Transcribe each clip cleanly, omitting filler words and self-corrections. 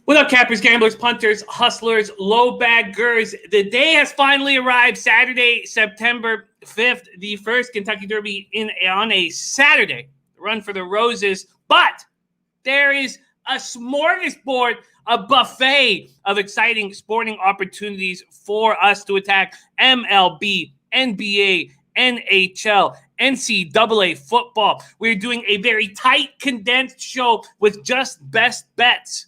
What up, cappers, gamblers, punters, hustlers, low baggers? The day has finally arrived. Saturday, September 5th, the first Kentucky Derby on a Saturday. Run for the roses. But there is a smorgasbord, a buffet of exciting sporting opportunities for us to attack. MLB, NBA, NHL, NCAA football. We're doing a very tight, condensed show with just best bets.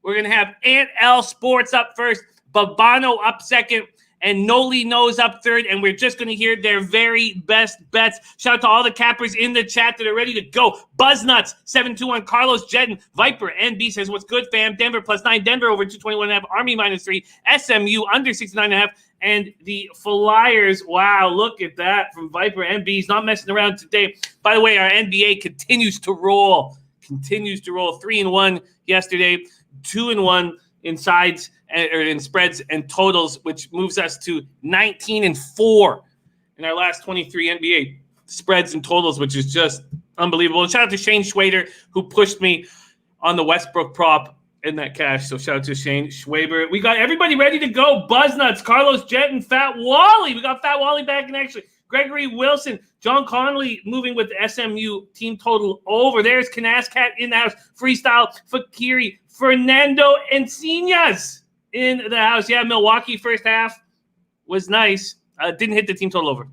We're going to have Ant L Sports up first, Babano up second, and Nolly Knows up third, and we're just going to hear their very best bets. Shout out to all the cappers in the chat that are ready to go. Buzznuts, 721, Carlos Jedden, Viper, NB says, what's good, fam? Denver +9, Denver over 221.5, Army -3, SMU under 69.5, and the Flyers, wow, look at that from Viper. NB. He's not messing around today. By the way, our NBA continues to roll. 3-1 yesterday. 2-1 in sides or in spreads and totals, which moves us to 19-4 in our last 23 NBA spreads and totals, which is just unbelievable. And shout out to Shane Schwader, who pushed me on the Westbrook prop in that cash. So shout out to Shane Schwaber. We got everybody ready to go. Buzznuts, Carlos Jedden, Fat Wally. We got Fat Wally back in action. Gregory Wilson, John Connolly moving with the SMU team total over. There's Canascat in the house. Freestyle, Fakiri, Fernando Encinas in the house. Yeah, Milwaukee first half was nice. Didn't hit the team total over.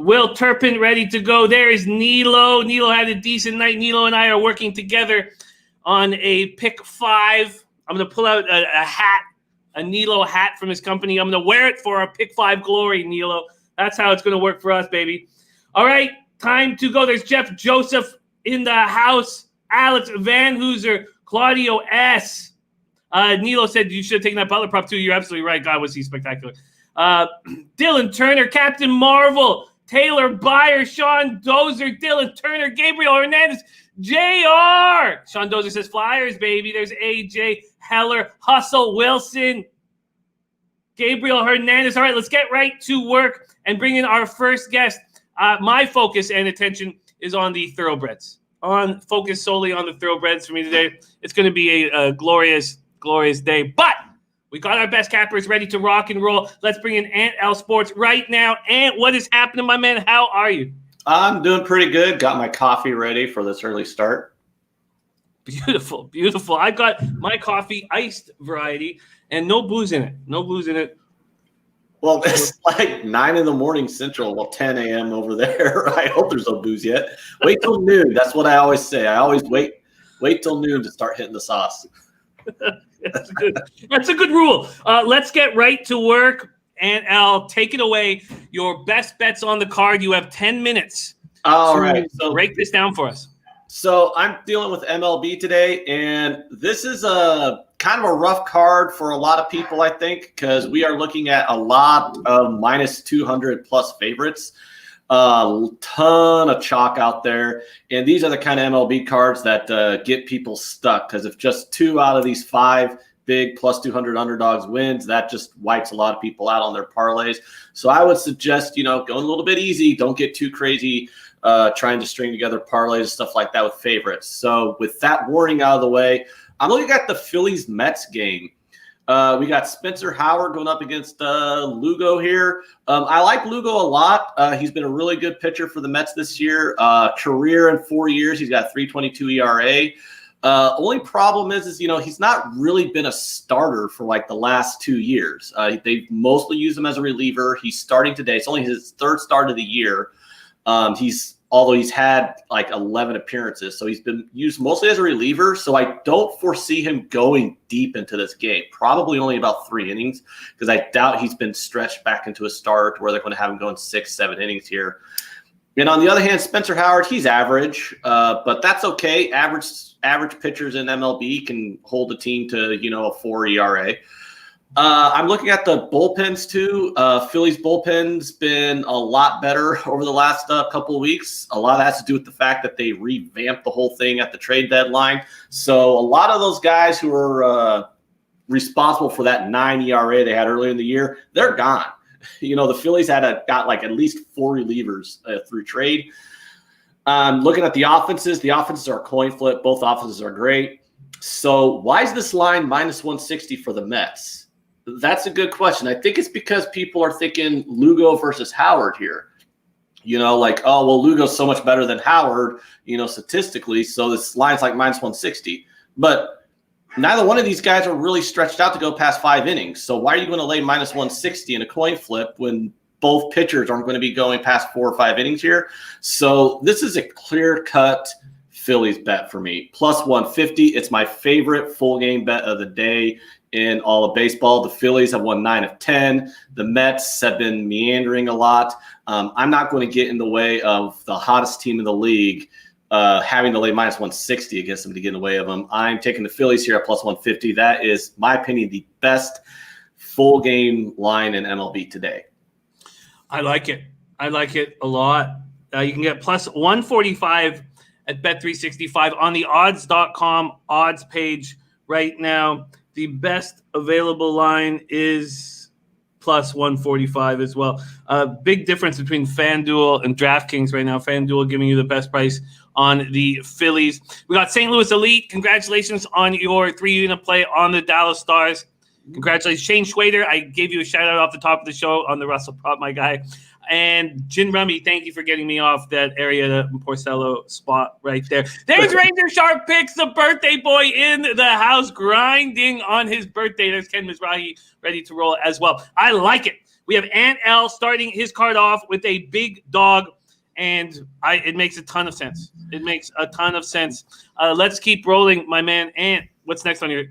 Will Turpin ready to go. There is Nilo. Nilo had a decent night. Nilo and I are working together on a pick 5. I'm going to pull out a hat. A Nilo hat from his company. I'm going to wear it for our Pick 5 glory, Nilo. That's how it's going to work for us, baby. All right, time to go. There's Jeff Joseph in the house. Alex Van Hooser. Claudio S. Nilo said you should have taken that Butler prop too. You're absolutely right. God, was he spectacular. Dylan Turner, Captain Marvel. Taylor Byer, Sean Dozer, Dylan Turner, Gabriel Hernandez, JR. Sean Dozer says Flyers, baby. There's AJ Heller, Hustle Wilson, Gabriel Hernandez. All right, let's get right to work and bring in our first guest. My focus and attention is on the thoroughbreds. Focus solely on the thoroughbreds for me today. It's going to be a glorious, glorious day. But we got our best cappers ready to rock and roll. Let's bring in Ant L Sports right now. Ant, what is happening, my man? How are you? I'm doing pretty good. Got my coffee ready for this early start. Beautiful, beautiful. I got my coffee iced variety and no booze in it. Well, it's like 9 in the morning Central, 10 a.m. over there. I hope there's no booze yet. Wait till noon. That's what I always say. I always wait till noon to start hitting the sauce. That's good. That's a good rule. Let's get right to work. And Al, take it away. Your best bets on the card. You have 10 minutes. All right. So break this down for us. So I'm dealing with MLB today, and this is a kind of a rough card for a lot of people, I think, because we are looking at a lot of -200 plus favorites. A ton of chalk out there, and these are the kind of MLB cards that get people stuck, because if just 2 out of these 5 big +200 underdogs wins, that just wipes a lot of people out on their parlays. So I would suggest, going a little bit easy. Don't get too crazy trying to string together parlays and stuff like that with favorites. So with that warning out of the way, I'm looking at the Phillies-Mets game. We got Spencer Howard going up against Lugo here. I like Lugo a lot. He's been a really good pitcher for the Mets this year. Career in 4 years, he's got 3.22 ERA. Only problem is he's not really been a starter for like the last 2 years. They've mostly used him as a reliever. He's starting today. It's only his 3rd start of the year. Although he's had like 11 appearances, so he's been used mostly as a reliever. So I don't foresee him going deep into this game. Probably only about 3 innings, because I doubt he's been stretched back into a start to where they're going to have him going 6-7 innings here. And on the other hand, Spencer Howard, he's average, but that's okay. Average pitchers in MLB can hold a team to a 4 ERA. I'm looking at the bullpens too. Phillies bullpen's been a lot better over the last couple of weeks. A lot of that has to do with the fact that they revamped the whole thing at the trade deadline. So a lot of those guys who were responsible for that 9 ERA they had earlier in the year, they're gone. The Phillies got like at least 4 relievers through trade. Looking at the offenses. The offenses are a coin flip. Both offenses are great. So why is this line minus 160 for the Mets? That's a good question. I think it's because people are thinking Lugo versus Howard here. Like, oh, well, Lugo's so much better than Howard, statistically. So this line's like minus 160. But neither one of these guys are really stretched out to go past 5 innings. So why are you going to lay minus 160 in a coin flip when both pitchers aren't going to be going past 4 or 5 innings here? So this is a clear-cut Phillies bet for me. Plus 150. It's my favorite full game bet of the day in all of baseball. The Phillies have won 9 of 10. The Mets have been meandering a lot. I'm not going to get in the way of the hottest team in the league having to lay minus 160 against them to get in the way of them. I'm taking the Phillies here at plus 150. That is, my opinion, the best full game line in MLB today. I like it. I like it a lot. You can get plus 145 at Bet365 on the odds.com odds page right now. The best available line is plus 145 as well. Big difference between FanDuel and DraftKings right now. FanDuel giving you the best price on the Phillies. We got St. Louis Elite. Congratulations on your 3-unit play on the Dallas Stars. Congratulations, Shane Schwader. I gave you a shout out off the top of the show on the Russell Prop, my guy. And Jin Rummy, thank you for getting me off that area, the Porcello spot right there. There's Ranger Sharp Picks, the birthday boy in the house, grinding on his birthday. There's Ken Mizrahi ready to roll as well. I like it. We have Ant L starting his card off with a big dog, and it makes a ton of sense. It makes a ton of sense. Let's keep rolling, my man. Ant, what's next on your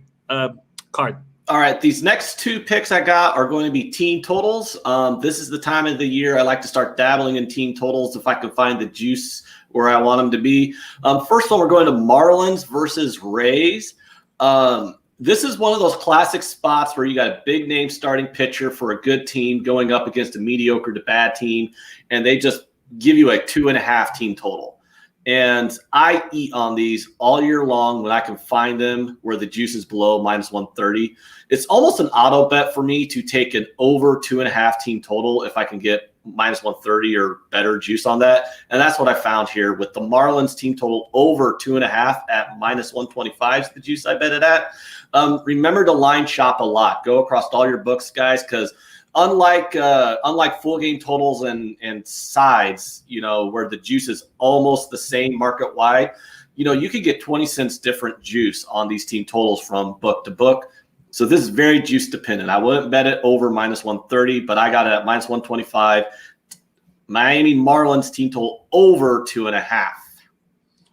card? All right, these next 2 picks I got are going to be team totals. This is the time of the year I like to start dabbling in team totals if I can find the juice where I want them to be. First one, we're going to Marlins versus Rays. This is one of those classic spots where you got a big name starting pitcher for a good team going up against a mediocre to bad team, and they just give you a 2.5 team total. And I eat on these all year long when I can find them where the juice is below minus 130. It's almost an auto bet for me to take an over 2.5 team total if I can get minus 130 or better juice on that. And that's what I found here with the Marlins team total over 2.5 at minus 125 is the juice I bet it at. Remember to line shop a lot. Go across all your books, guys, because unlike full game totals and sides, where the juice is almost the same market wide, you could get 20 cents different juice on these team totals from book to book. So this is very juice dependent. I wouldn't bet it over minus 130, but I got it at minus 125. Miami Marlins team total over 2.5.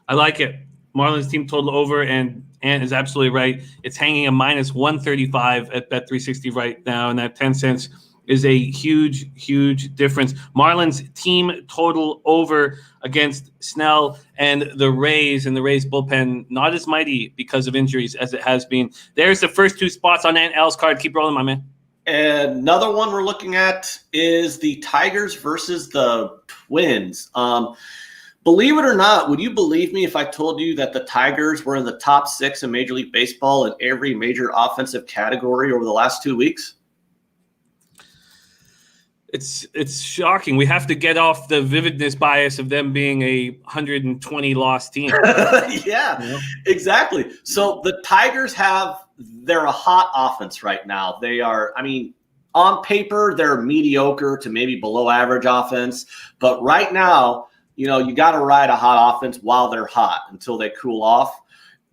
I like it. Marlins team total over, and Ant is absolutely right. It's hanging a minus 135 at Bet360 right now, and that 10 cents is a huge, huge difference. Marlins team total over against Snell and the Rays bullpen, not as mighty because of injuries as it has been. There's the first 2 spots on Ant L's card. Keep rolling, my man. Another one we're looking at is the Tigers versus the Twins. Believe it or not, would you believe me if I told you that the Tigers were in the top 6 in Major League Baseball in every major offensive category over the last 2 weeks? It's shocking. We have to get off the vividness bias of them being a 120 loss team. Yeah, exactly. So the Tigers they're a hot offense right now. They are, on paper, they're mediocre to maybe below average offense. But right now, you got to ride a hot offense while they're hot until they cool off.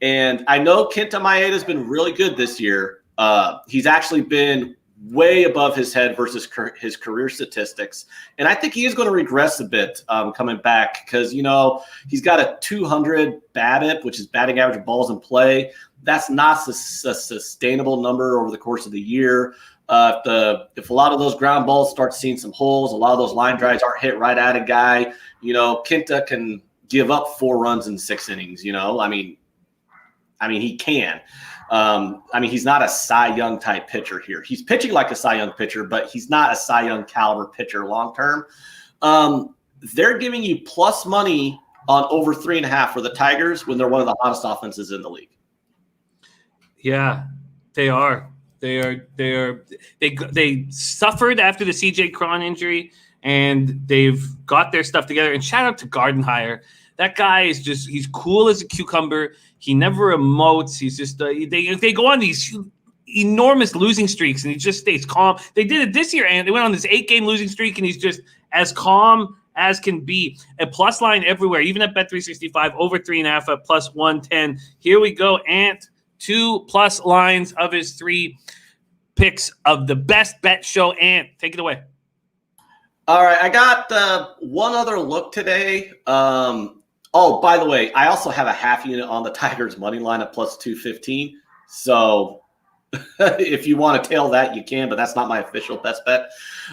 And I know Kenta Maeda has been really good this year. He's actually been way above his head versus his career statistics. And I think he is going to regress a bit coming back because, he's got a 200 BABIP, which is batting average of balls in play. That's not a sustainable number over the course of the year. If a lot of those ground balls start seeing some holes, a lot of those line drives aren't hit right at a guy, Kenta can give up 4 runs in 6 innings, he can. He's not a Cy Young type pitcher here. He's pitching like a Cy Young pitcher, but he's not a Cy Young caliber pitcher long term. They're giving you plus money on over 3.5 for the Tigers when they're one of the hottest offenses in the league. Yeah, they are. They suffered after the CJ Cron injury, and they've got their stuff together. And shout out to Gardenhire. That guy is he's cool as a cucumber. He never emotes. He's just, they go on these enormous losing streaks and he just stays calm. They did it this year and they went on this 8-game losing streak and he's just as calm as can be. A plus line everywhere, even at Bet365, over 3.5 at plus 110. Here we go, Ant. 2 plus lines of his 3 picks of the best bet show. Ant, take it away. All right, I got one other look today. Oh, by the way, I also have a half unit on the Tigers money line at plus 215. So if you want to tail that, you can, but that's not my official best bet.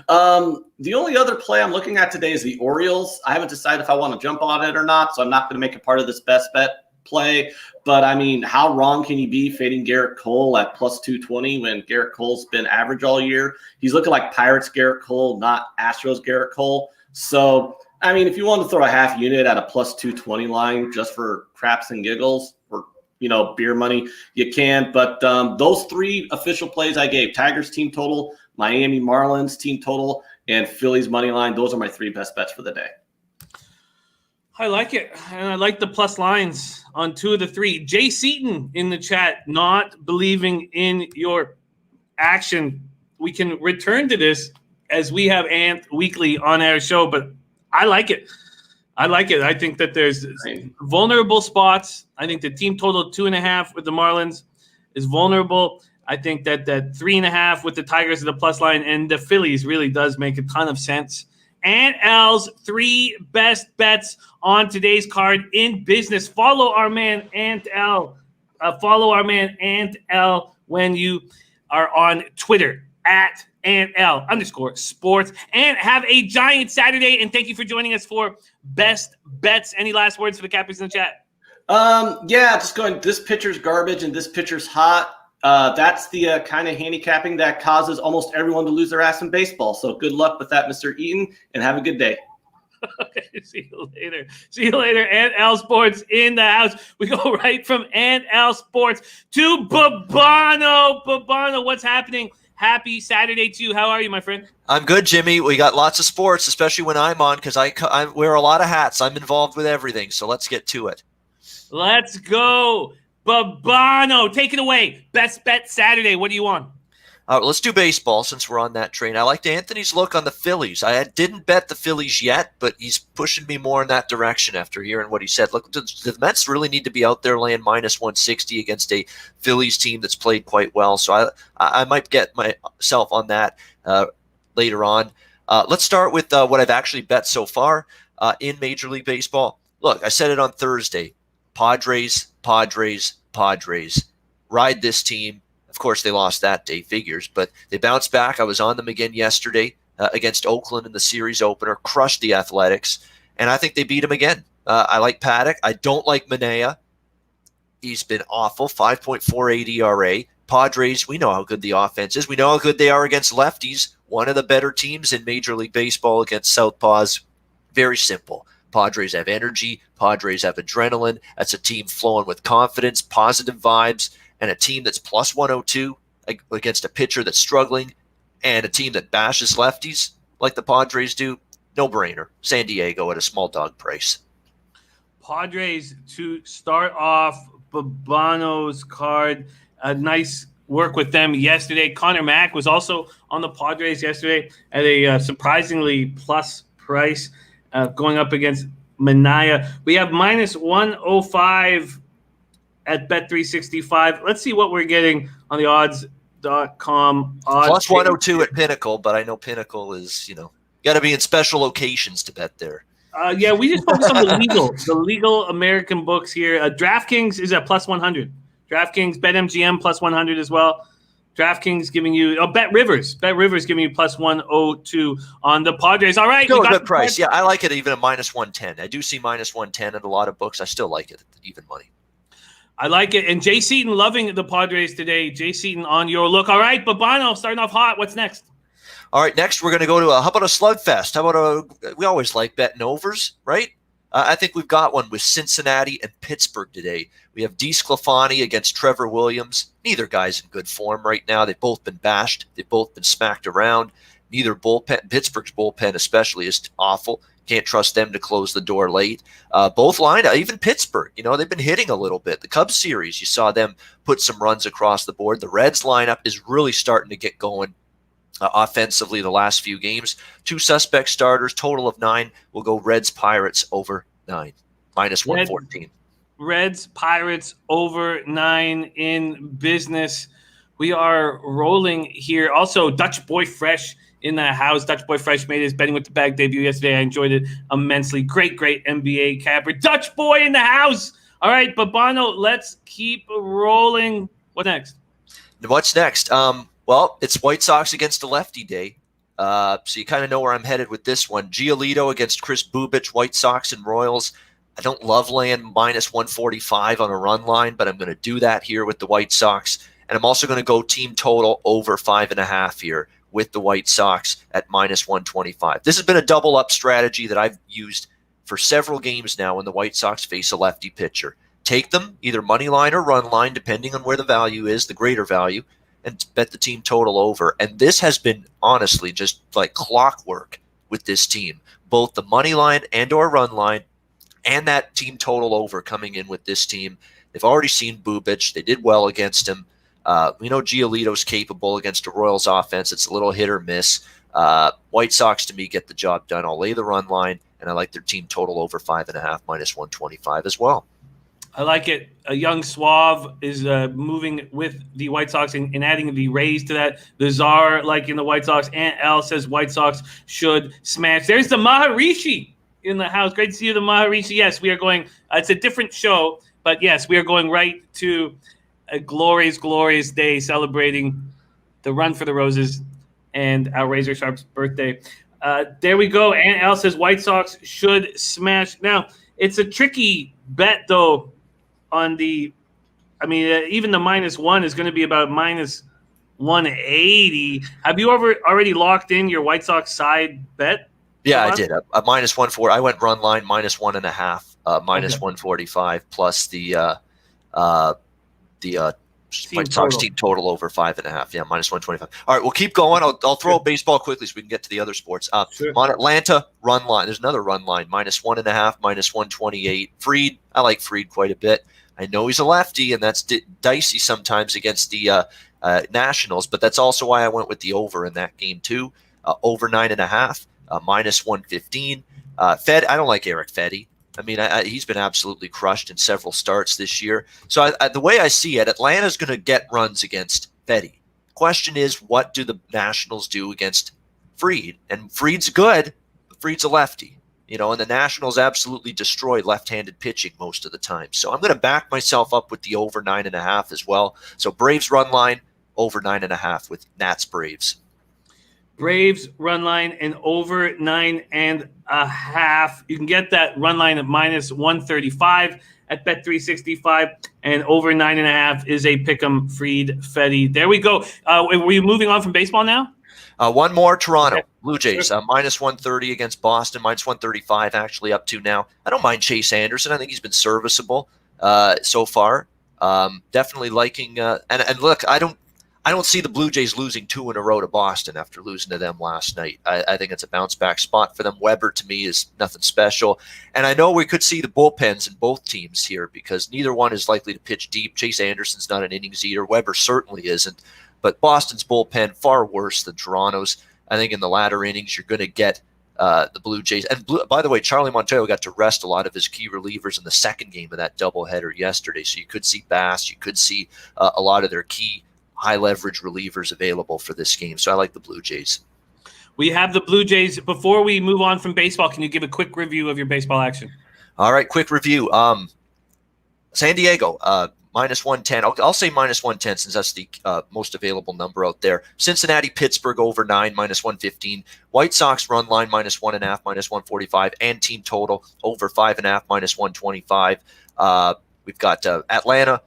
The only other play I'm looking at today is the Orioles. I haven't decided if I want to jump on it or not, so I'm not going to make it part of this best bet play. But, I mean, how wrong can you be fading Garrett Cole at plus 220 when Garrett Cole's been average all year? He's looking like Pirates Garrett Cole, not Astros Garrett Cole. So, I mean, if you want to throw a half unit at a plus 220 line just for craps and giggles or, beer money, you can. But those 3 official plays I gave, Tigers team total, Miami Marlins team total, and Phillies money line, those are my 3 best bets for the day. I like it. And I like the plus lines on 2 of the 3. Jay Seaton in the chat, not believing in your action. We can return to this as we have Ant weekly on our show, but I like it. I think that there's vulnerable spots. I think the team total 2.5 with the Marlins is vulnerable. I think that 3.5 with the Tigers at the plus line and the Phillies really does make a ton of sense. Ant L's 3 best bets on today's card in business. Follow our man Ant L. When you are on Twitter at @AntL_sports, and have a giant Saturday. And thank you for joining us for best bets. Any last words for the Cappies in the chat? Yeah, just going, this pitcher's garbage and this pitcher's hot. That's the kind of handicapping that causes almost everyone to lose their ass in baseball. So good luck with that, Mr. Eaton, and have a good day. Okay, see you later. Ant L Sports in the house. We go right from Ant L Sports to Babano. Babano, what's happening? Happy Saturday to you. How are you, my friend? I'm good, Jimmy. We got lots of sports, especially when I'm on, because I wear a lot of hats. I'm involved with everything, so let's get to it. Let's go. Babano, take it away. Best bet Saturday. What do you want? Let's do baseball since we're on that train. I liked Anthony's look on the Phillies. I didn't bet the Phillies yet, but he's pushing me more in that direction after hearing what he said. Look, the Mets really need to be out there laying minus 160 against a Phillies team that's played quite well. So I might get myself on that later on. Let's start with what I've actually bet so far in Major League Baseball. Look, I said it on Thursday. Padres. Ride this team. Of course, they lost that day, figures, but they bounced back. I was on them again yesterday against Oakland in the series opener, crushed the Athletics, and I think they beat them again. I like Paddock. I don't like Manaea. He's been awful, 5.48 ERA. Padres, we know how good the offense is. We know how good they are against lefties. One of the better teams in Major League Baseball against southpaws. Very simple. Padres have energy. Padres have adrenaline. That's a team flowing with confidence, positive vibes, and a team that's plus 102 against a pitcher that's struggling, and a team that bashes lefties like the Padres do. No-brainer. San Diego at a small dog price. Padres to start off Babano's card. Nice work with them yesterday. Connor Mack was also on the Padres yesterday at a surprisingly plus price going up against Manaea. We have minus 105 at Bet365. Let's see what we're getting on the odds.com. Plus 102 at Pinnacle, but I know Pinnacle is, got to be in special locations to bet there. Yeah, we just focus on the legal American books here. DraftKings is at plus 100. DraftKings, BetMGM plus 100 as well. DraftKings giving you Bet Rivers giving you plus 102 on the Padres. All right, still a good price. Yeah, I like it even at minus 110. I do see minus 110 at a lot of books. I still like it at even money. I like it. And Jay Seaton loving the Padres today. Jay Seaton on your look. All right, Babano starting off hot. What's next? All right, next we're going to go to how about a slugfest? How about we always like betting overs, right? I think we've got one with Cincinnati and Pittsburgh today. We have DeSclafani against Trevor Williams. Neither guy's in good form right now. They've both been bashed. They've both been smacked around. Neither bullpen, Pittsburgh's bullpen especially, is awful. Can't trust them to close the door late. Both lined up, even Pittsburgh, they've been hitting a little bit. The Cubs series, you saw them put some runs across the board. The Reds lineup is really starting to get going offensively the last few games. 2 suspect starters, total of 9. We'll go Reds Pirates over 9, minus 114. Reds Pirates over 9 in business. We are rolling here. Also, Dutch Boy Fresh in the house. Dutch Boy Fresh made his betting with the bag debut yesterday. I enjoyed it immensely. Great NBA capper. Dutch Boy in the house. All right, Babano, let's keep rolling. What next? What's next? Well, it's White Sox against the lefty day. So you kind of know where I'm headed with this one. Giolito against Chris Bubic, White Sox and Royals. I don't love laying minus 145 on a run line, but I'm going to do that here with the White Sox. And I'm also going to go team total over 5.5 here with the White Sox at minus 125. This has been a double up strategy that I've used for several games now when the White Sox face a lefty pitcher. Take them either money line or run line, depending on where the value is, the greater value, and bet the team total over. And this has been honestly just like clockwork with this team, both the money line and or run line and that team total over coming in with this team. They've already seen Bubic. They did well against him. We know Giolito's capable against a Royals offense. It's a little hit or miss. White Sox, to me, get the job done. I'll lay the run line, and I like their team total over 5.5, minus 125 as well. I like it. A young Suave is moving with the White Sox and adding the Rays to that. The Czar, like in the White Sox. Aunt L says White Sox should smash. There's the Maharishi in the house. Great to see you, the Maharishi. Yes, we are going. It's a different show, but yes, we are going right to a glorious, glorious day celebrating the Run for the Roses and our Razor Sharp's birthday. There we go. Aunt L says White Sox should smash. Now, it's a tricky bet, though, on the – even the minus 1 is going to be about minus 180. Have you already locked in your White Sox side bet? Yeah, I did. A minus 140. I went run line minus 1.5, minus 145, plus the White Sox team total over 5.5. Yeah, minus 125. All right, we'll keep going. I'll throw baseball quickly so we can get to the other sports. Sure. On Atlanta, run line. There's another run line, minus 1.5, minus 128. Fried, I like Fried quite a bit. I know he's a lefty, and that's dicey sometimes against the Nationals, but that's also why I went with the over in that game too. Over 9.5, minus 115. Fed, I don't like Eric Fedde. He's been absolutely crushed in several starts this year. So the way I see it, Atlanta's going to get runs against Fedde. Question is, what do the Nationals do against Fried? And Fried's good, but Fried's a lefty. And the Nationals absolutely destroy left-handed pitching most of the time. So I'm going to back myself up with the over 9.5 as well. So Braves run line, over 9.5 with Nats Braves. Braves run line and over 9.5. You can get that run line at minus 135 at Bet365, and over 9.5 is a pick'em Fried Fedde. There we go. Were you moving on from baseball now? One more, Toronto Blue Jays, minus 130 against Boston, minus 135 actually up to now. I don't mind Chase Anderson. I think he's been serviceable so far. Definitely liking and look, I don't see the Blue Jays losing 2 in a row to Boston after losing to them last night. I think it's a bounce-back spot for them. Weber, to me, is nothing special. And I know we could see the bullpens in both teams here because neither one is likely to pitch deep. Chase Anderson's not an innings eater. Weber certainly isn't. But Boston's bullpen, far worse than Toronto's. I think in the latter innings, you're going to get the Blue Jays. And by the way, Charlie Montoyo got to rest a lot of his key relievers in the second game of that doubleheader yesterday. So you could see Bass. You could see a lot of their key high leverage relievers available for this game. So I like the Blue Jays. We have the Blue Jays. Before we move on from baseball, can you give a quick review of your baseball action? All right, quick review. San Diego, minus 110. I'll say minus 110 since that's the most available number out there. Cincinnati, Pittsburgh over 9, minus 115. White Sox run line minus 1.5, minus 145, and team total over 5.5, minus 125. We've got Atlanta.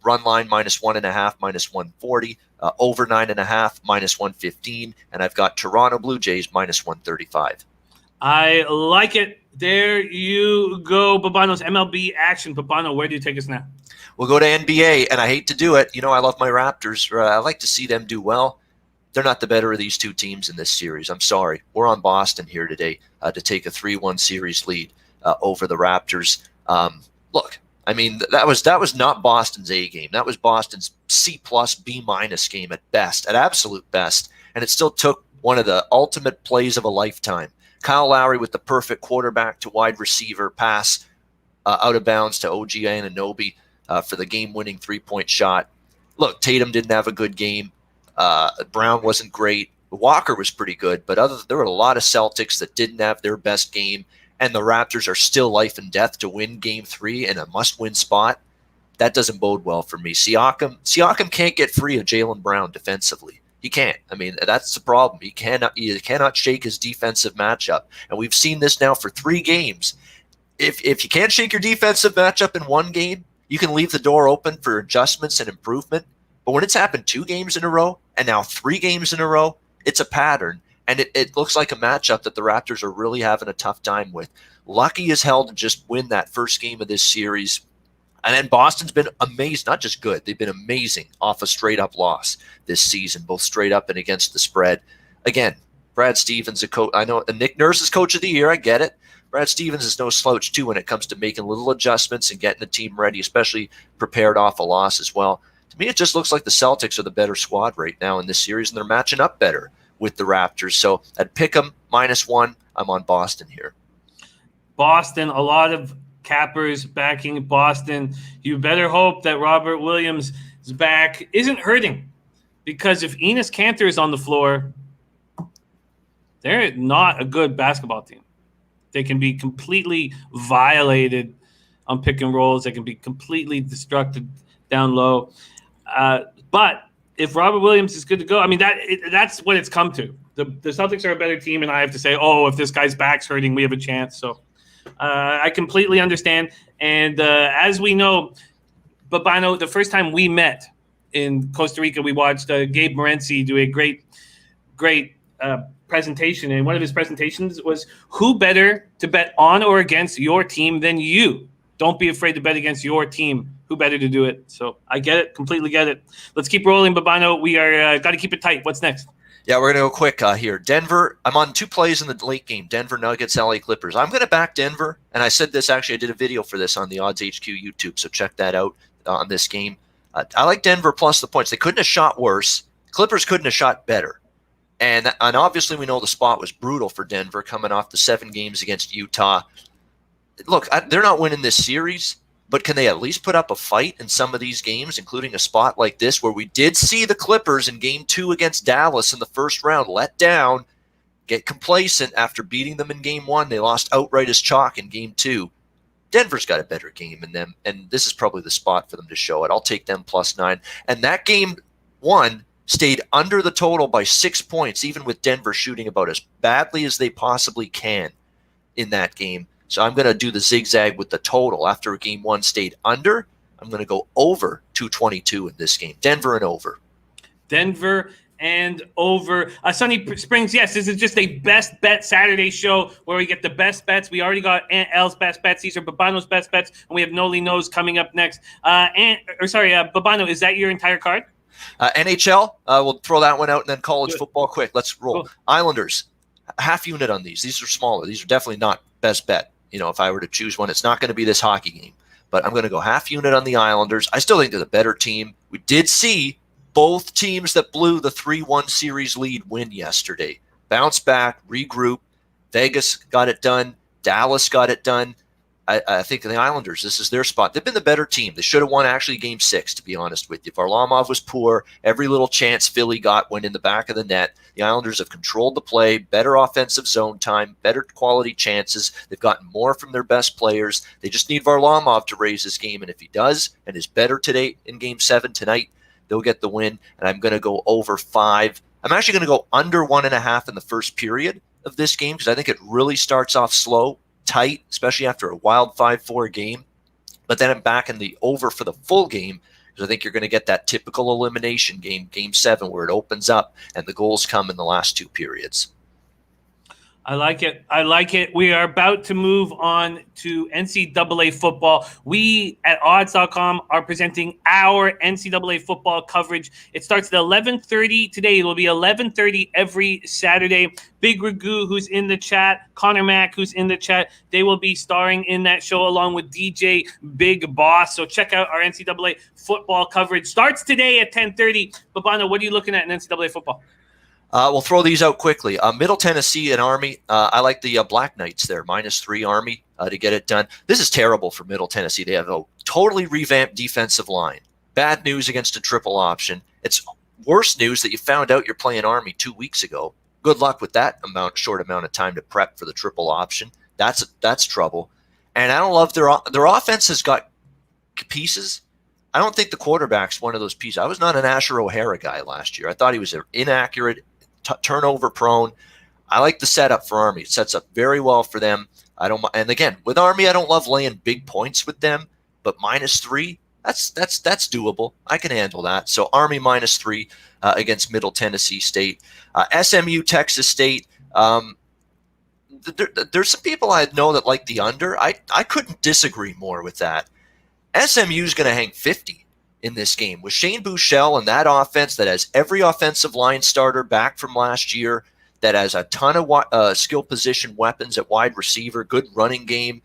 Run line minus 1.5, minus 140, over 9.5, minus 115, and I've got Toronto Blue Jays minus 135. I like it. There you go. Babano's MLB action. Babano, where do you take us now? We'll go to NBA, and I hate to do it. I love my Raptors. I like to see them do well. they're not the better of these two teams in this series. I'm sorry. We're on Boston here today to take a 3-1 series lead over the Raptors. Look, I mean, that was not Boston's A game. That was Boston's C+, B- game at best, at absolute best. And it still took one of the ultimate plays of a lifetime. Kyle Lowry with the perfect quarterback to wide receiver pass out of bounds to OG Anunoby for the game-winning 3-point shot. Look, Tatum didn't have a good game. Brown wasn't great. Walker was pretty good, but there were a lot of Celtics that didn't have their best game, and the Raptors are still life and death to win Game 3 in a must-win spot. That doesn't bode well for me. Siakam can't get free of Jaylen Brown defensively. He can't. I mean, that's the problem. He cannot shake his defensive matchup, and we've seen this now for 3 games. If you can't shake your defensive matchup in one game, you can leave the door open for adjustments and improvement. But when it's happened 2 games in a row and now 3 games in a row, it's a pattern. And it looks like a matchup that the Raptors are really having a tough time with. Lucky as hell to just win that first game of this series. And then Boston's been amazing, not just good. They've been amazing off a straight-up loss this season, both straight up and against the spread. Again, Brad Stevens, I know Nick Nurse is coach of the year. I get it. Brad Stevens is no slouch, too, when it comes to making little adjustments and getting the team ready, especially prepared off a loss as well. To me, it just looks like the Celtics are the better squad right now in this series, and they're matching up better with the Raptors. So I'd pick them -1. I'm on Boston here. Boston, a lot of cappers backing Boston. You better hope that Robert Williams' back isn't hurting, because if Enes Kanter is on the floor, they're not a good basketball team. They can be completely violated on pick and rolls. They can be completely destructed down low. But if Robert Williams is good to go, I mean, that's what it's come to. The Celtics are a better team, and I have to say, if this guy's back's hurting, we have a chance. So I completely understand. And as we know, Babano, the first time we met in Costa Rica, we watched Gabe Morency do a great presentation. And one of his presentations was, who better to bet on or against your team than you? Don't be afraid to bet against your team. Who better to do it? So I get it, completely get it. Let's keep rolling, Babano. We are got to keep it tight. What's next? Yeah, we're going to go quick here. Denver, I'm on 2 plays in the late game. Denver Nuggets, LA Clippers. I'm going to back Denver, and I said this, actually, I did a video for this on the Odds HQ YouTube, so check that out on this game. I like Denver plus the points. They couldn't have shot worse. Clippers couldn't have shot better. And obviously we know the spot was brutal for Denver coming off the 7 games against Utah. Look, they're not winning this series, but can they at least put up a fight in some of these games, including a spot like this where we did see the Clippers in Game 2 against Dallas in the first round let down, get complacent after beating them in Game 1. They lost outright as chalk in Game 2. Denver's got a better game in them, and this is probably the spot for them to show it. I'll take them +9. And that Game 1 stayed under the total by 6 points, even with Denver shooting about as badly as they possibly can in that game. So I'm going to do the zigzag with the total. After Game 1 stayed under, I'm going to go over 222 in this game. Denver and over. Denver and over. Sunny Springs, yes, this is just a best bet Saturday show where we get the best bets. We already got Aunt L's best bets. These are Babano's best bets, and we have Nolly Knows coming up next. Babano, is that your entire card? NHL, we'll throw that one out, and then college football quick. Let's roll. Cool. Islanders, half unit on these. These are smaller. These are definitely not best bet. If I were to choose one, it's not going to be this hockey game. But I'm going to go half unit on the Islanders. I still think they're the better team. We did see both teams that blew the 3-1 series lead win yesterday. Bounce back, regroup. Vegas got it done. Dallas got it done. I think the Islanders, this is their spot. They've been the better team. They should have won actually Game 6, to be honest with you. Varlamov was poor. Every little chance Philly got went in the back of the net. The Islanders have controlled the play, better offensive zone time, better quality chances. They've gotten more from their best players. They just need Varlamov to raise his game, and if he does and is better today in Game 7 tonight, they'll get the win, and I'm going to go over 5. I'm actually going to go under 1.5 in the first period of this game because I think it really starts off slow, tight, especially after a wild 5-4 game. But then I'm back in the over for the full game because I think you're going to get that typical elimination game, Game 7, where it opens up and the goals come in the last 2 periods. I like it. I like it. We are about to move on to NCAA football. We at odds.com are presenting our NCAA football coverage. It starts at 11:30 today. It will be 11:30 every Saturday. Big Ragu, who's in the chat, Connor Mack, who's in the chat, they will be starring in that show along with DJ Big Boss. So check out our NCAA football coverage. Starts today at 10:30. Babano, what are you looking at in NCAA football? We'll throw these out quickly. Middle Tennessee and Army. I like the Black Knights there, -3 Army to get it done. This is terrible for Middle Tennessee. They have a totally revamped defensive line. Bad news against a triple option. It's worse news that you found out you're playing Army 2 weeks ago. Good luck with that short amount of time to prep for the triple option. That's trouble. And I don't love their offense has got pieces. I don't think the quarterback's one of those pieces. I was not an Asher O'Hara guy last year. I thought he was inaccurate, turnover prone. I like the setup for Army. It sets up very well for them. And again, with Army, I don't love laying big points with them, but -3, that's doable. I can handle that. So Army -3 against Middle Tennessee State. SMU Texas State. There's some people I know that like the under. I couldn't disagree more with that. SMU's going to hang 50 in this game with Shane Buechele and that offense that has every offensive line starter back from last year, that has a ton of skill position weapons at wide receiver, good running game.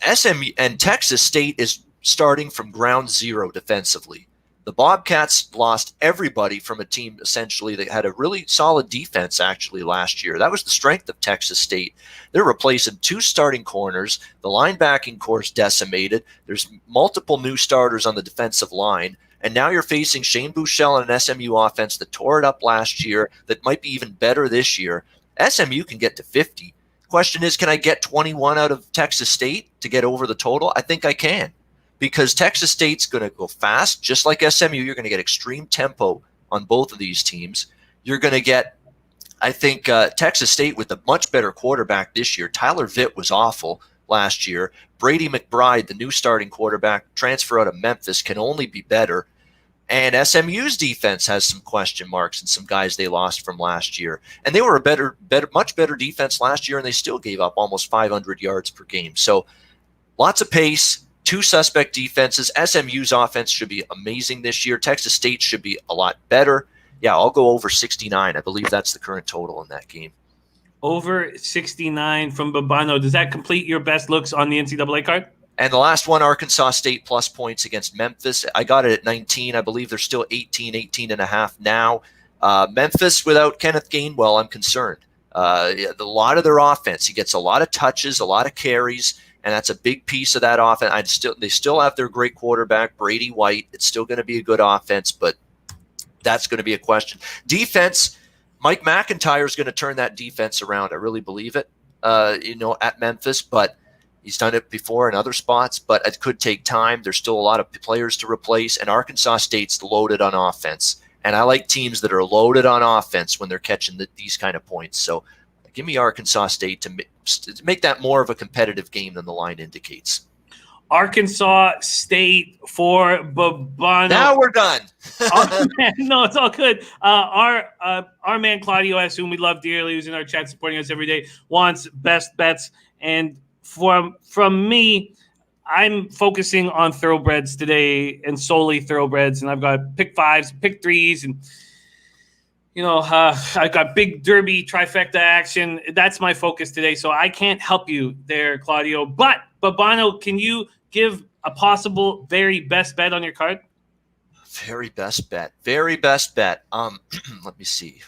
SMU and Texas State is starting from ground zero defensively. The Bobcats lost everybody from a team essentially that had a really solid defense actually last year. That was the strength of Texas State. They're replacing 2 starting corners. The linebacking core's decimated. There's multiple new starters on the defensive line. And now you're facing Shane Buechele and an SMU offense that tore it up last year that might be even better this year. SMU can get to 50. Question is, can I get 21 out of Texas State to get over the total? I think I can. Because Texas State's going to go fast, just like SMU. You're going to get extreme tempo on both of these teams. You're going to get, I think, Texas State with a much better quarterback this year. Tyler Vitt was awful last year. Brady McBride, the new starting quarterback, transfer out of Memphis, can only be better. And SMU's defense has some question marks and some guys they lost from last year. And they were a much better defense last year, and they still gave up almost 500 yards per game. So lots of pace. 2 suspect defenses. SMU's offense should be amazing this year. Texas State should be a lot better. Yeah, I'll go over 69. I believe that's the current total in that game. Over 69 from Babano. Does that complete your best looks on the NCAA card? And the last one, Arkansas State plus points against Memphis. I got it at 19. I believe they're still 18 and a half now. Memphis without Kenneth Gainwell, I'm concerned. A lot of their offense, he gets a lot of touches, a lot of carries, and that's a big piece of that offense. They still have their great quarterback, Brady White. It's still going to be a good offense, but that's going to be a question. Defense, Mike McIntyre is going to turn that defense around. I really believe it, at Memphis, but he's done it before in other spots, but it could take time. There's still a lot of players to replace, and Arkansas State's loaded on offense. And I like teams that are loaded on offense when they're catching these kind of points. So give me Arkansas State to make that more of a competitive game than the line indicates. Arkansas State for Babano. Now we're done. No, it's all good. Our man Claudio S., whom we love dearly, who's in our chat supporting us every day, wants best bets. And from me, I'm focusing on thoroughbreds today and solely thoroughbreds. And I've got pick 5s, pick 3s, and I got big derby trifecta action. That's my focus today. So I can't help you there, Claudio. But Babano, can you give a possible very best bet on your card? Very best bet. Let me see.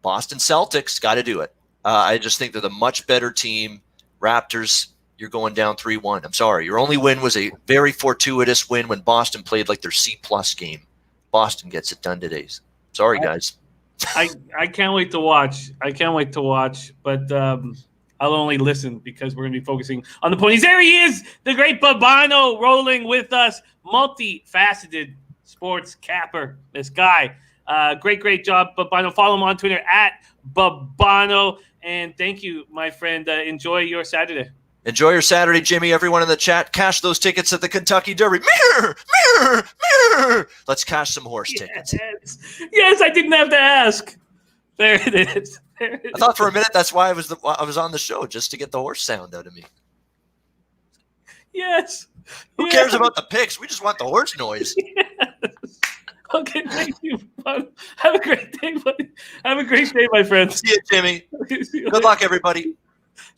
Boston Celtics, got to do it. I just think they're the much better team. Raptors, you're going down 3-1. I'm sorry. Your only win was a very fortuitous win when Boston played like their C-plus game. Boston gets it done today. Sorry, guys. I can't wait to watch. But I'll only listen because we're going to be focusing on the ponies. There he is, the great Babano, rolling with us. Multifaceted sports capper, this guy. Great job, Babano. Follow him on Twitter at Babano. And thank you, my friend. Enjoy your Saturday. Enjoy your Saturday, Jimmy. Everyone in the chat, cash those tickets at the Kentucky Derby. Mirror. Let's cash some horse tickets. Yes, I didn't have to ask. There it is. I thought for a minute that's why I was on the show, just to get the horse sound out of me. Yes. Who cares about the picks? We just want the horse noise. Yes. Okay, thank you. Have a great day, buddy. Have a great day, my friend. See you, Jimmy. Good luck, everybody.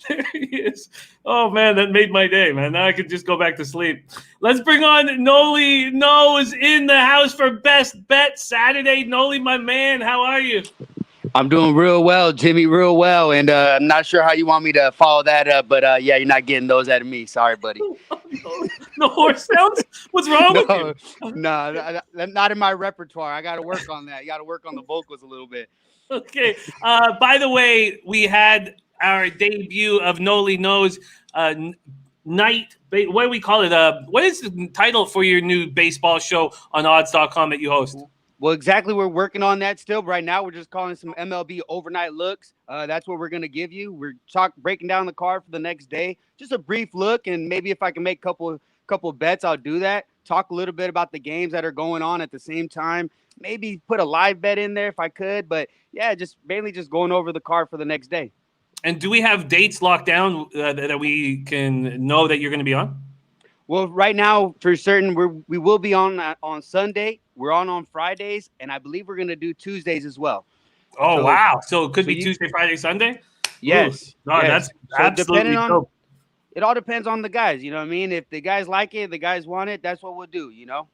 There he is. Oh, man, that made my day, man. Now I can just go back to sleep. Let's bring on Nolly Knows in the house for Best Bet Saturday. Nolly, my man, how are you? I'm doing real well, Jimmy, real well. And I'm not sure how you want me to follow that up, but yeah, you're not getting those out of me. Sorry, buddy. No horse sounds? What's wrong with you? No, not in my repertoire. I got to work on that. You got to work on the vocals a little bit. Okay. By the way, we had our debut of Nolly Knows night. What do we call it? What is the title for your new baseball show on odds.com that you host? Well, exactly. We're working on that still. Right now, we're just calling some MLB overnight looks. That's what we're going to give you. We're breaking down the card for the next day. Just a brief look, and maybe if I can make a couple bets, I'll do that. Talk a little bit about the games that are going on at the same time. Maybe put a live bet in there if I could. But, yeah, just mainly just going over the card for the next day. And do we have dates locked down that we can know that you're going to be on? Well, right now, for certain, we will be on Sunday. We're on Fridays, and I believe we're going to do Tuesdays as well. Oh, wow. So it could be Tuesday, Friday, Sunday? Yes. Ooh. No, yes. That's absolutely dope. It all depends on the guys, you know what I mean? If the guys like it, the guys want it, that's what we'll do, you know?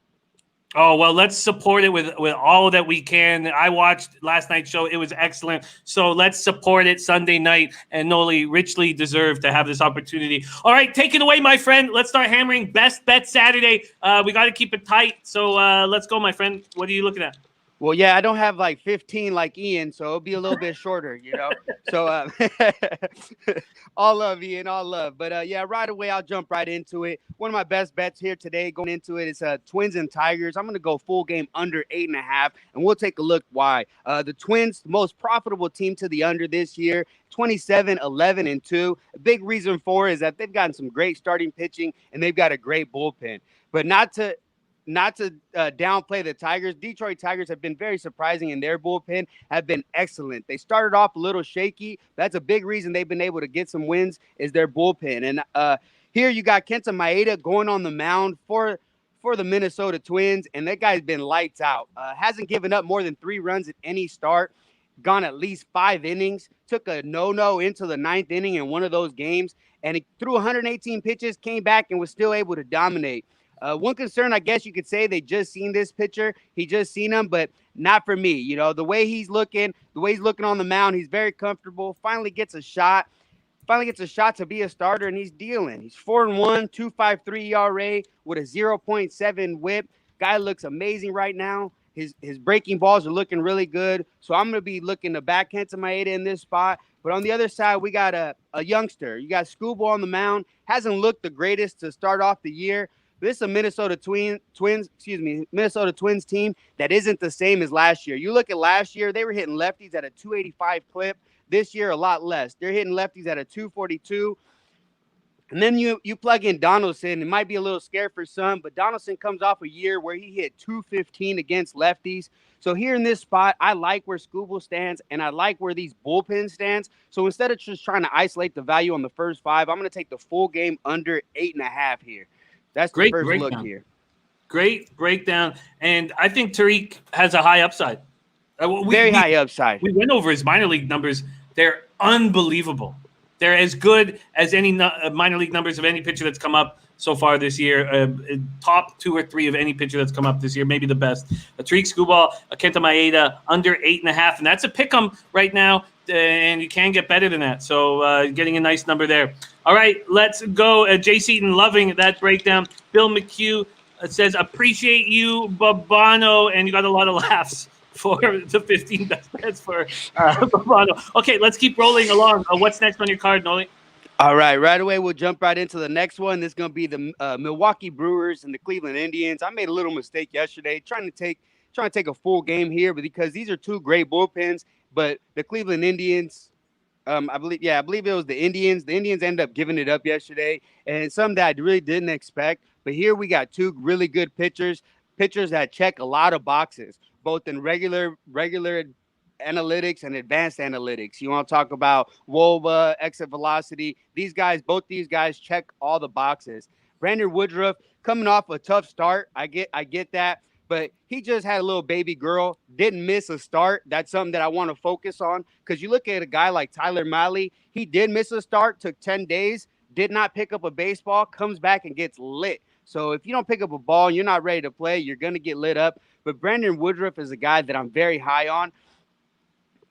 Oh, well, let's support it with all that we can. I watched last night's show. It was excellent. So let's support it Sunday night. And Noli richly deserved to have this opportunity. All right, take it away, my friend. Let's start hammering Best Bet Saturday. We got to keep it tight. So let's go, my friend. What are you looking at? Well, yeah, I don't have like 15 like Ian, so it'll be a little bit shorter, you know. So all love, Ian, all love. But yeah, right away, I'll jump right into it. One of my best bets here today going into it is Twins and Tigers. I'm going to go full game under 8.5, and we'll take a look why. The Twins, the most profitable team to the under this year, 27, 11, and 2. A big reason for it is that they've gotten some great starting pitching, and they've got a great bullpen. But not to downplay the Tigers. Detroit Tigers have been very surprising in their bullpen, have been excellent. They started off a little shaky. That's a big reason they've been able to get some wins is their bullpen. And here you got Kenta Maeda going on the mound for the Minnesota Twins, and that guy's been lights out. Hasn't given up more than 3 runs at any start, gone at least 5 innings, took a no-no into the 9th inning in one of those games, and he threw 118 pitches, came back, and was still able to dominate. One concern, I guess you could say, they just seen this pitcher. He just seen him, but not for me. You know, the way he's looking on the mound, he's very comfortable. Finally gets a shot to be a starter, and he's dealing. He's 4-1, 2.53 ERA with a 0.7 WHIP. Guy looks amazing right now. His breaking balls are looking really good. So I'm going to be looking to backhand to Maeda in this spot. But on the other side, we got a youngster. You got Scooble on the mound. Hasn't looked the greatest to start off the year. This is a Minnesota Twins team that isn't the same as last year. You look at last year, they were hitting lefties at a 285 clip. This year, a lot less. They're hitting lefties at a 242. And then you plug in Donaldson. It might be a little scary for some, but Donaldson comes off a year where he hit 215 against lefties. So here in this spot, I like where Scooble stands, and I like where these bullpen stands. So instead of just trying to isolate the value on the first 5, I'm going to take the full game under 8.5 here. That's the first look here. Great breakdown. And I think Tariq has a high upside. Very high upside. We went over his minor league numbers. They're unbelievable. They're as good as any minor league numbers of any pitcher that's come up so far this year. Top 2 or 3 of any pitcher that's come up this year, maybe the best. Tariq Skubal, Kenta Maeda, under 8.5. And that's a pick 'em right now. And you can get better than that. So getting a nice number there. All right, let's go. Jay Seaton loving that breakdown. Bill McHugh says, appreciate you, Bobano. And you got a lot of laughs for the 15 best bets for Babano. Okay, let's keep rolling along. What's next on your card, Noli? All right, right away, we'll jump right into the next one. This is going to be the Milwaukee Brewers and the Cleveland Indians. I made a little mistake yesterday trying to take a full game here, but because these are 2 great bullpens. But the Cleveland Indians, I believe it was the Indians. The Indians ended up giving it up yesterday, and something that I really didn't expect. But here we got 2 really good pitchers that check a lot of boxes, both in regular analytics and advanced analytics. You want to talk about WOBA, exit velocity. Both these guys check all the boxes. Brandon Woodruff coming off a tough start. I get that, but he just had a little baby girl, didn't miss a start. That's something that I want to focus on, because you look at a guy like Tyler Mahle, he did miss a start, took 10 days, did not pick up a baseball, comes back and gets lit. So if you don't pick up a ball and you're not ready to play, you're going to get lit up. But Brandon Woodruff is a guy that I'm very high on.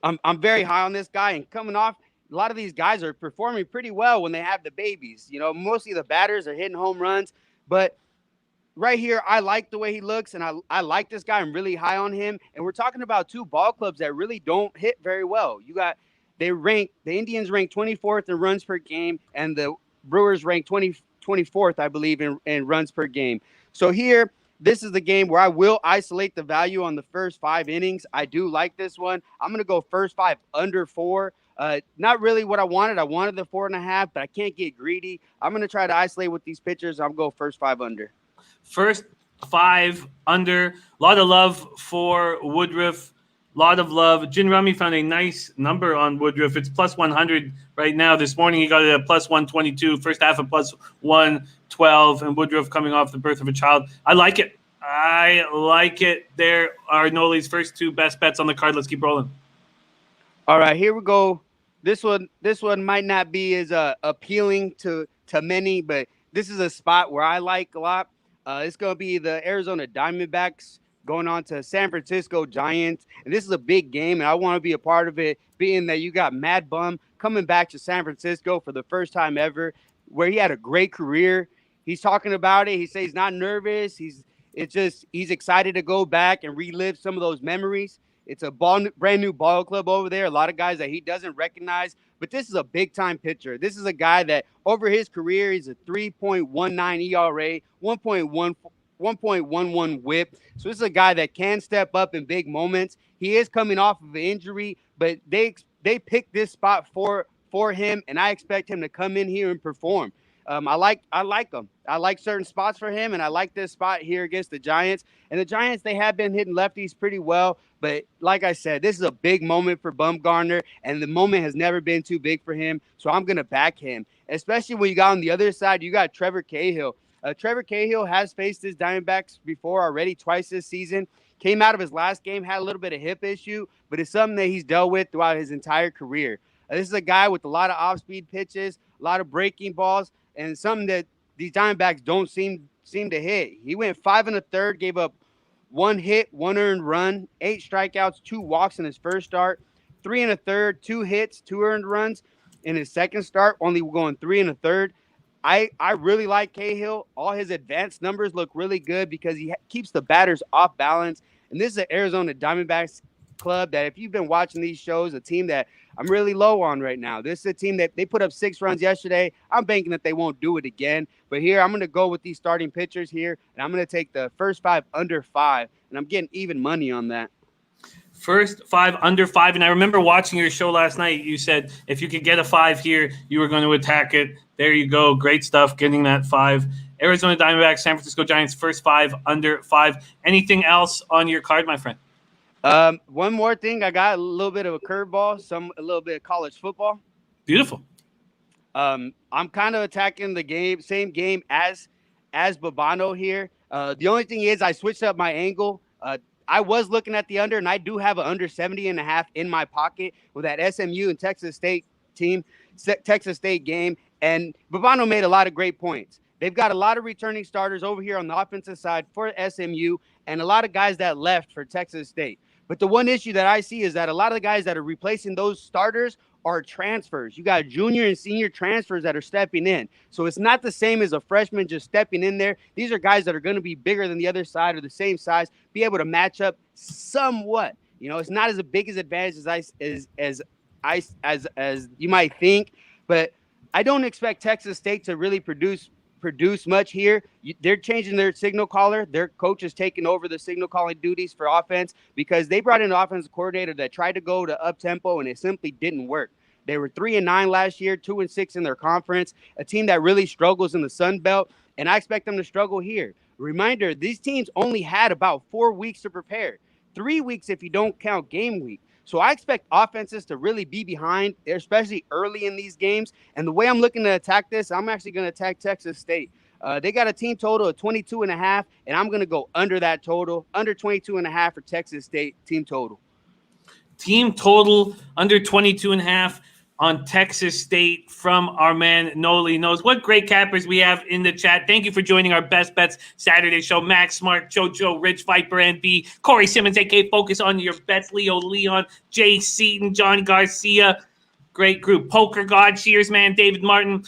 I'm very high on this guy, and coming off, a lot of these guys are performing pretty well when they have the babies. You know, mostly the batters are hitting home runs, but right here, I like the way he looks, and I like this guy. I'm really high on him. And we're talking about two ball clubs that really don't hit very well. The Indians rank 24th in runs per game, and the Brewers rank 24th, I believe, in runs per game. So here, this is the game where I will isolate the value on the first 5 innings. I do like this one. I'm going to go first 5 under 4. Not really what I wanted. I wanted the 4.5, but I can't get greedy. I'm going to try to isolate with these pitchers. I'm going to go first 5 under. First 5 under. A lot of love for Woodruff. A lot of love. Jin Rummy found a nice number on Woodruff. It's plus 100 right now. This morning he got it at plus 122. First half of plus 112. And Woodruff coming off the birth of a child. I like it. There are Noli's first 2 best bets on the card. Let's keep rolling. All right, here we go. This one might not be as appealing to many, but this is a spot where I like a lot. It's going to be the Arizona Diamondbacks going on to San Francisco Giants. And this is a big game, and I want to be a part of it, being that you got Mad Bum coming back to San Francisco for the first time ever, where he had a great career. He's talking about it. He says he's not nervous. He's excited to go back and relive some of those memories. It's a brand new ball club over there. A lot of guys that he doesn't recognize. But this is a big-time pitcher. This is a guy that over his career, he's a 3.19 ERA, 1.11 whip. So this is a guy that can step up in big moments. He is coming off of an injury, but they picked this spot for him, and I expect him to come in here and perform. I like him. I like certain spots for him, and I like this spot here against the Giants. And the Giants, they have been hitting lefties pretty well. But like I said, this is a big moment for Bumgarner, and the moment has never been too big for him. So I'm going to back him, especially when you got on the other side, you got Trevor Cahill. Trevor Cahill has faced his Diamondbacks before already, twice this season. Came out of his last game, had a little bit of hip issue, but it's something that he's dealt with throughout his entire career. This is a guy with a lot of off-speed pitches, a lot of breaking balls, and something that these Diamondbacks don't seem to hit. He went 5 1/3, gave up 1 hit, 1 earned run, 8 strikeouts, 2 walks in his first start, 3 1/3, 2 hits, 2 earned runs in his second start, only going 3 1/3. I really like Cahill. All his advanced numbers look really good because he keeps the batters off balance. And this is an Arizona Diamondbacks club that, if you've been watching these shows, a team that I'm really low on right now. This is a team that they put up 6 runs yesterday. I'm banking that they won't do it again. But here, I'm going to go with these starting pitchers here, and I'm going to take the first 5 under 5, and I'm getting even money on that. First 5 under 5. And I remember watching your show last night. You said if you could get a 5 here, you were going to attack it. There you go. Great stuff getting that 5. Arizona Diamondbacks, San Francisco Giants, first 5 under 5. Anything else on your card, my friend? One more thing. I got a little bit of a curveball, a little bit of college football. Beautiful. I'm kind of attacking the same game as Babano here. The only thing is I switched up my angle. I was looking at the under, and I do have an under 70.5 in my pocket with that SMU and Texas State game. And Babano made a lot of great points. They've got a lot of returning starters over here on the offensive side for SMU and a lot of guys that left for Texas State. But the one issue that I see is that a lot of the guys that are replacing those starters are transfers. You got junior and senior transfers that are stepping in. So it's not the same as a freshman just stepping in there. These are guys that are going to be bigger than the other side or the same size, be able to match up somewhat. You know, it's not as big as advantage as you might think, but I don't expect Texas State to really produce much here. They're changing their signal caller. Their coach is taking over the signal calling duties for offense because they brought in an offensive coordinator that tried to go to up tempo and it simply didn't work. They were 3-9 last year, 2-6 in their conference, a team that really struggles in the Sun Belt, and I expect them to struggle here. Reminder, these teams only had about 4 weeks to prepare, 3 weeks if you don't count game week. So I expect offenses to really be behind, especially early in these games. And the way I'm looking to attack this, I'm actually going to attack Texas State. They got a team total of 22.5, and I'm going to go under that total, under 22.5 for Texas State team total. Team total under 22.5 on Texas State from our man Noli Knows. What great cappers we have in the chat. Thank you for joining our Best Bets Saturday show. Max Smart, JoJo, Rich Viper, NB, Corey Simmons, AK Focus on your bets, Leo Leon, Jay Seaton, John Garcia. Great group. Poker God, Shears Man, David Martin.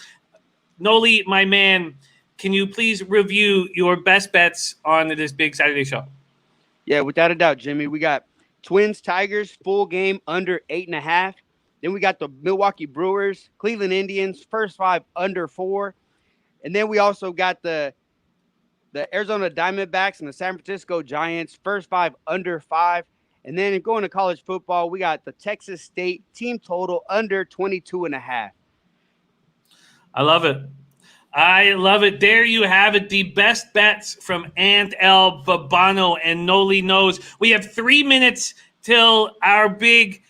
Noli, my man, can you please review your best bets on this big Saturday show? Yeah, without a doubt, Jimmy. We got Twins, Tigers, full game under 8.5. Then we got the Milwaukee Brewers, Cleveland Indians, first 5 under 4. And then we also got the Arizona Diamondbacks and the San Francisco Giants, first 5 under 5. And then going to college football, we got the Texas State team total under 22.5. I love it. I love it. There you have it. The best bets from Ant L, Babano, and Noli Knows. We have 3 minutes till our big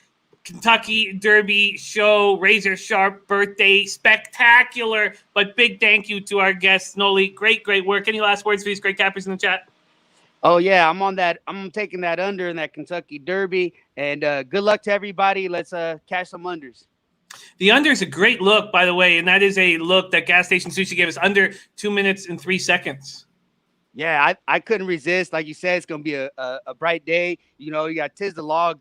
Kentucky Derby show, razor sharp birthday, spectacular, but big thank you to our guests, Noli. Great work. Any last words for these great cappers in the chat? Oh, yeah, I'm on that. I'm taking that under in that Kentucky Derby, and good luck to everybody. Let's cash some unders. The under is a great look, by the way, and that is a look that Gas Station Sushi gave us under 2 minutes and 3 seconds. Yeah, I couldn't resist. Like you said, it's going to be a bright day. You know, you got Tiz the Law,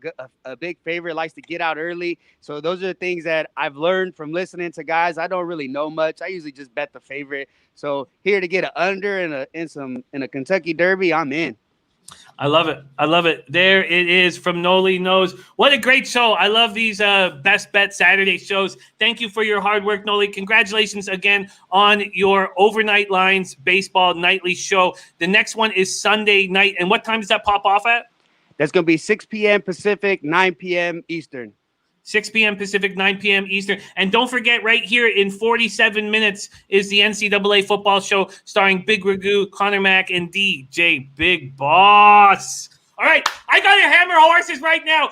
a big favorite, likes to get out early. So those are the things that I've learned from listening to guys. I don't really know much. I usually just bet the favorite. So here to get an under in a Kentucky Derby, I'm in. I love it. I love it. There it is from Noli Knows. What a great show. I love these Best Bet Saturday shows. Thank you for your hard work, Noli. Congratulations again on your Overnight Lines Baseball Nightly show. The next one is Sunday night. And what time does that pop off at? That's going to be 6 p.m. Pacific, 9 p.m. Eastern. 6 p.m. Pacific, 9 p.m. Eastern. And don't forget, right here in 47 minutes is the NCAA football show starring Big Ragu, Connor Mack, and DJ Big Boss. All right, I got to hammer horses right now.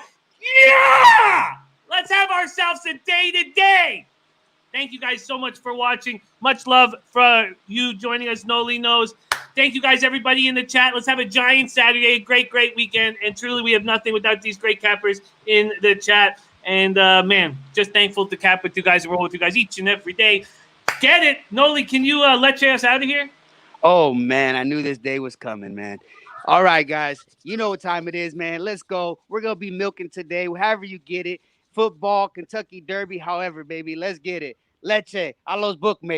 Yeah! Let's have ourselves a day today. Thank you guys so much for watching. Much love for you joining us, Noli Knows. Thank you guys, everybody in the chat. Let's have a giant Saturday, a great weekend. And truly, we have nothing without these great cappers in the chat. And, man, just thankful to cap with you guys and roll with you guys each and every day. Get it. Noli, can you let us out of here? Oh, man, I knew this day was coming, man. All right, guys. You know what time it is, man. Let's go. We're going to be milking today, however you get it. Football, Kentucky Derby, however, baby. Let's get it. Leche, a los bookmakers.